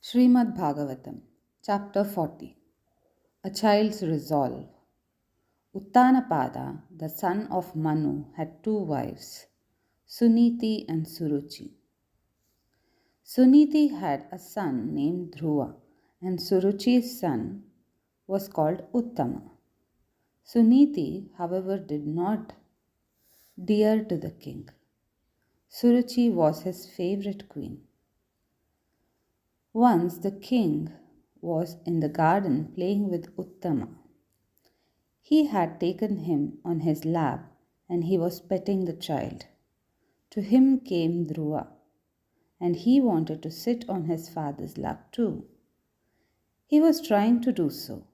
Srimad Bhagavatam, Chapter 40. A Child's Resolve. Uttanapada, the son of Manu, had two wives, Suniti and Suruchi. Suniti had a son named Dhruva, and Suruchi's son was called Uttama. Suniti, however, did not dear to the king. Suruchi was his favorite queen. Once the king was in the garden playing with Uttama. He had taken him on his lap and he was petting the child. To him came Dhruva, and he wanted to sit on his father's lap too. He was trying to do so.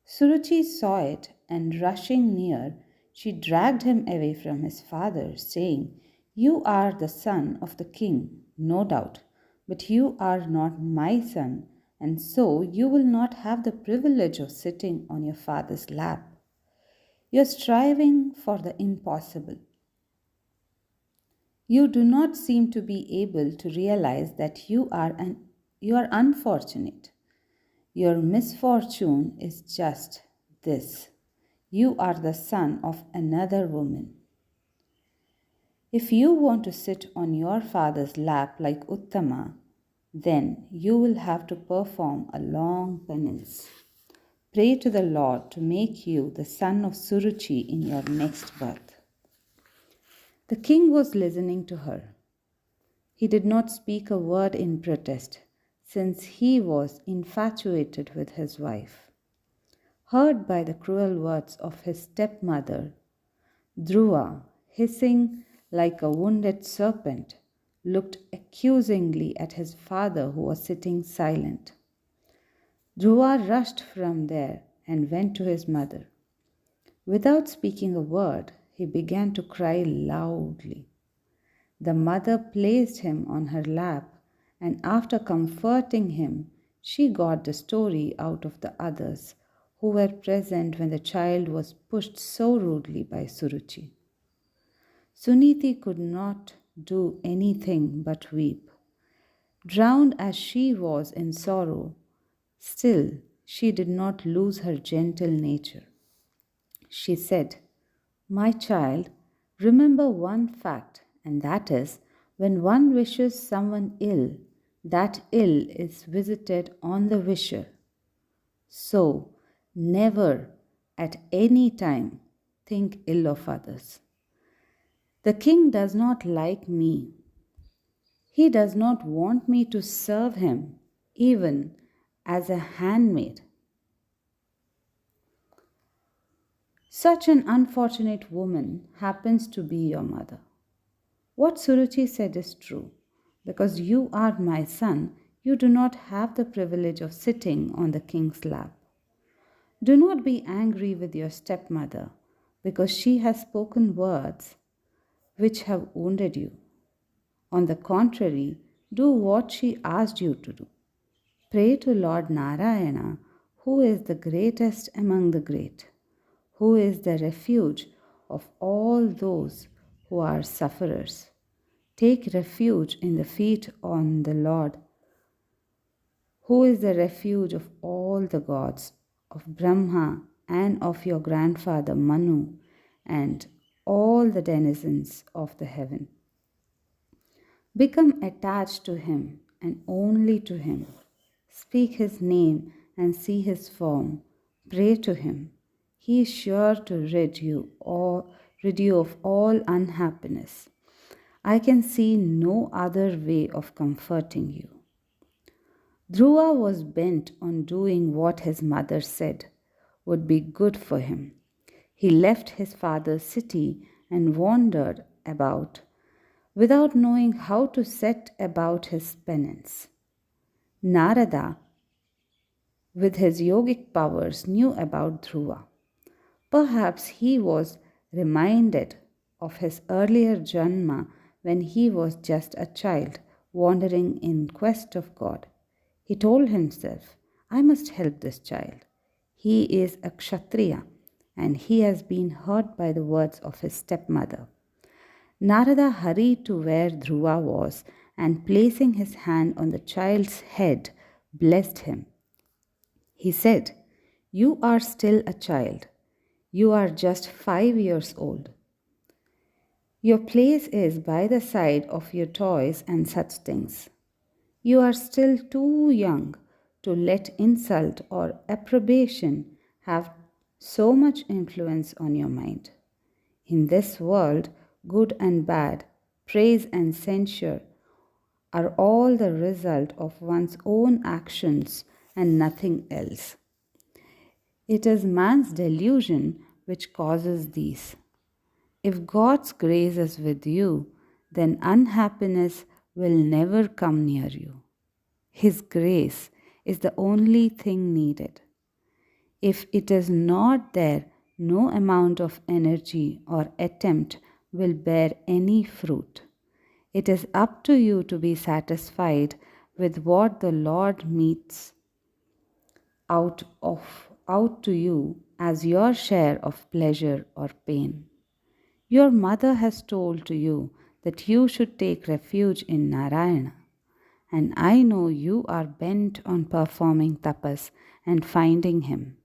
Suruchi saw it, and rushing near, she dragged him away from his father, saying, "You are the son of the king, no doubt, but you are not my son, and so you will not have the privilege of sitting on your father's lap. You are striving for the impossible. You do not seem to be able to realize that you are unfortunate. Your misfortune is just this: you are the son of another woman. If you want to sit on your father's lap like Uttama, then you will have to perform a long penance. Pray to the Lord to make you the son of Suruchi in your next birth." The king was listening to her. He did not speak a word in protest, since he was infatuated with his wife. Hurt by the cruel words of his stepmother, Dhruva, hissing like a wounded serpent, looked accusingly at his father, who was sitting silent. Dhruva rushed from there and went to his mother. Without speaking a word, he began to cry loudly. The mother placed him on her lap, and after comforting him, she got the story out of the others who were present when the child was pushed so rudely by Suruchi. Suniti could not do anything but weep. Drowned as she was in sorrow, still she did not lose her gentle nature. She said, "My child, remember one fact, and that is, when one wishes someone ill, that ill is visited on the wisher. So, never at any time think ill of others. The king does not like me. He does not want me to serve him, even as a handmaid. Such an unfortunate woman happens to be your mother. What Suruchi said is true. Because you are my son, you do not have the privilege of sitting on the king's lap. Do not be angry with your stepmother, because she has spoken words which have wounded you. On the contrary, do what she asked you to do. Pray to Lord Narayana, who is the greatest among the great, who is the refuge of all those who are sufferers. Take refuge in the feet on the Lord, who is the refuge of all the gods, of Brahma and of your grandfather Manu, and all the denizens of the heaven. Become attached to him and only to him. Speak his name and see his form. Pray to him. He is sure to rid you of all unhappiness. I can see no other way of comforting you." Dhruva was bent on doing what his mother said would be good for him. He left his father's city and wandered about without knowing how to set about his penance. Narada, with his yogic powers, knew about Dhruva. Perhaps he was reminded of his earlier janma when he was just a child wandering in quest of God. He told himself, "I must help this child. He is a Kshatriya, and he has been hurt by the words of his stepmother." Narada hurried to where Dhruva was and placing his hand on the child's head, blessed him. He said, "You are still a child. You are just 5 years old. Your place is by the side of your toys and such things. You are still too young to let insult or approbation have so much influence on your mind. In this world, good and bad, praise and censure are all the result of one's own actions and nothing else. It is man's delusion which causes these. If God's grace is with you, then unhappiness will never come near you. His grace is the only thing needed. If it is not there, no amount of energy or attempt will bear any fruit. It is up to you to be satisfied with what the Lord metes out to you as your share of pleasure or pain. Your mother has told to you that you should take refuge in Narayana, and I know you are bent on performing tapas and finding him.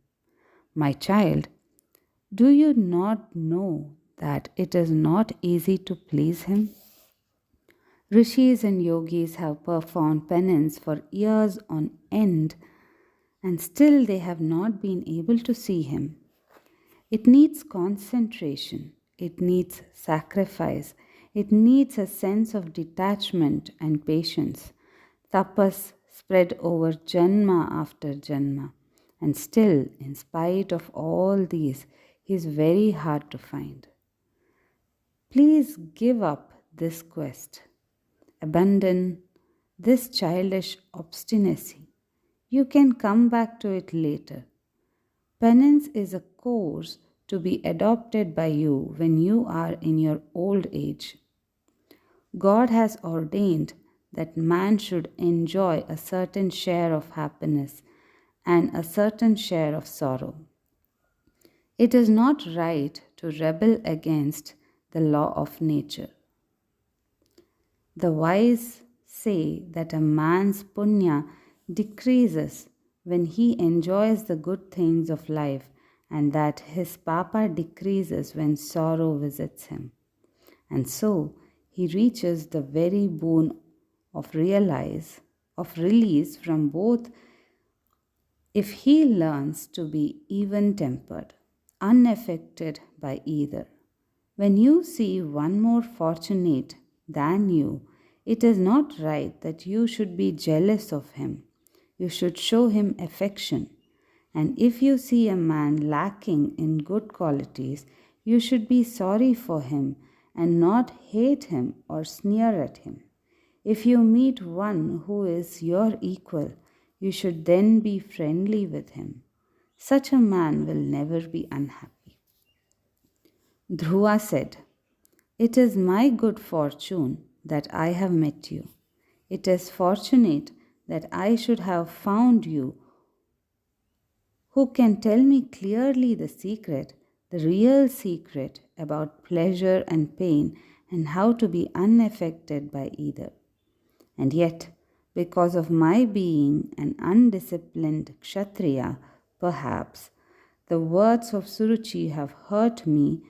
My child, do you not know that it is not easy to please him? Rishis and yogis have performed penance for years on end, and still they have not been able to see him. It needs concentration, it needs sacrifice, it needs a sense of detachment and patience. Tapas spread over janma after janma, and still, in spite of all these, he is very hard to find. Please give up this quest. Abandon this childish obstinacy. You can come back to it later. Penance is a course to be adopted by you when you are in your old age. God has ordained that man should enjoy a certain share of happiness and a certain share of sorrow. It is not right to rebel against the law of nature. The wise say that a man's punya decreases when he enjoys the good things of life, and that his papa decreases when sorrow visits him. And so he reaches the very boon of release from both if he learns to be even tempered, unaffected by either. When you see one more fortunate than you, it is not right that you should be jealous of him. You should show him affection. And if you see a man lacking in good qualities, you should be sorry for him and not hate him or sneer at him. If you meet one who is your equal, you should then be friendly with him. Such a man will never be unhappy. Dhruva said, "It is my good fortune that I have met you. It is fortunate that I should have found you who can tell me clearly the secret, the real secret about pleasure and pain and how to be unaffected by either. And yet, because of my being an undisciplined Kshatriya, perhaps, the words of Suruchi have hurt me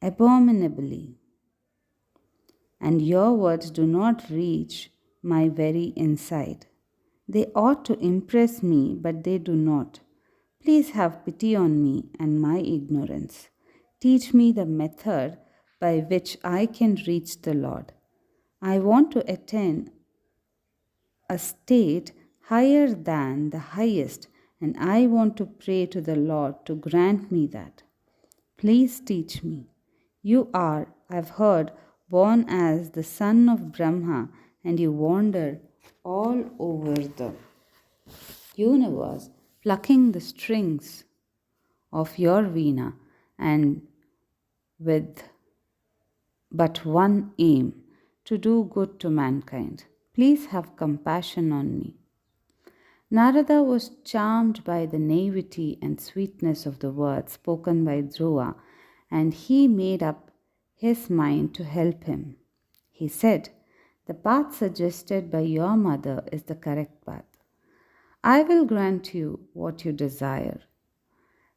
abominably. And your words do not reach my very inside. They ought to impress me, but they do not. Please have pity on me and my ignorance. Teach me the method by which I can reach the Lord. I want to attain a state higher than the highest, and I want to pray to the Lord to grant me that. Please teach me. You are, I've heard, born as the son of Brahma, and you wander all over the universe, plucking the strings of your veena, and with but one aim, to do good to mankind. Please have compassion on me." Narada was charmed by the naivety and sweetness of the words spoken by Dhruva, and he made up his mind to help him. He said, The path suggested by your mother is the correct path. I will grant you what you desire.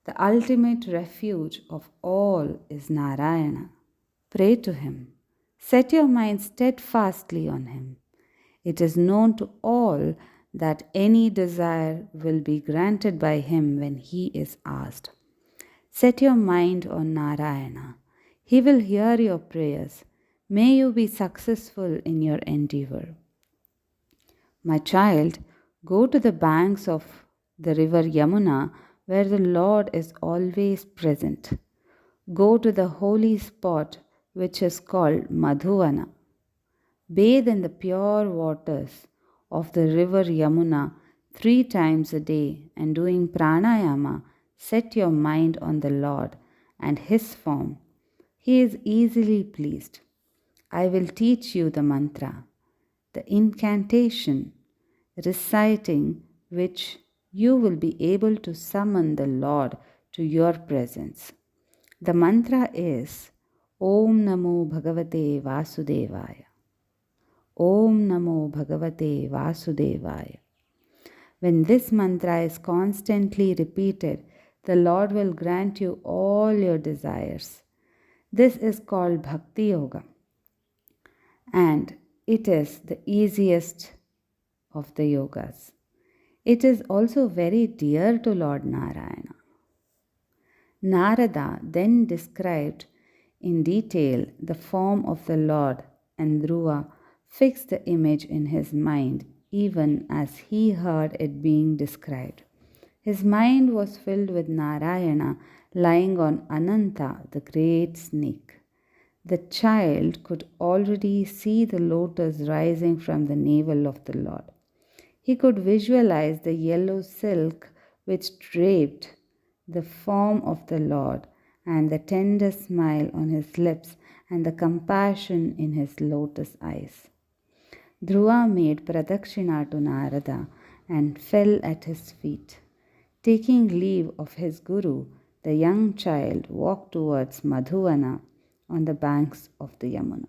The ultimate refuge of all is Narayana. Pray to him. Set your mind steadfastly on him. It is known to all that any desire will be granted by him when he is asked. Set your mind on Narayana. He will hear your prayers. May you be successful in your endeavor. My child, go to the banks of the river Yamuna, where the Lord is always present. Go to the holy spot which is called Madhuvana. Bathe in the pure waters of the river Yamuna 3 times a day, and doing pranayama, set your mind on the Lord and his form. He is easily pleased. I will teach you the mantra, the incantation, reciting which you will be able to summon the Lord to your presence. The mantra is Om Namo Bhagavate Vasudevaya. Om Namo Bhagavate Vasudevaya. When this mantra is constantly repeated, the Lord will grant you all your desires. This is called Bhakti Yoga, and it is the easiest of the yogas. It is also very dear to Lord Narayana. Narada then described in detail the form of the Lord, and Dhruva fixed the image in his mind even as he heard it being described. His mind was filled with Narayana lying on Ananta, the great snake. The child could already see the lotus rising from the navel of the Lord. He could visualize the yellow silk which draped the form of the Lord, and the tender smile on his lips, and the compassion in his lotus eyes. Dhruva made pradakshina to Narada and fell at his feet. Taking leave of his guru, the young child walked towards Madhuvana on the banks of the Yamuna.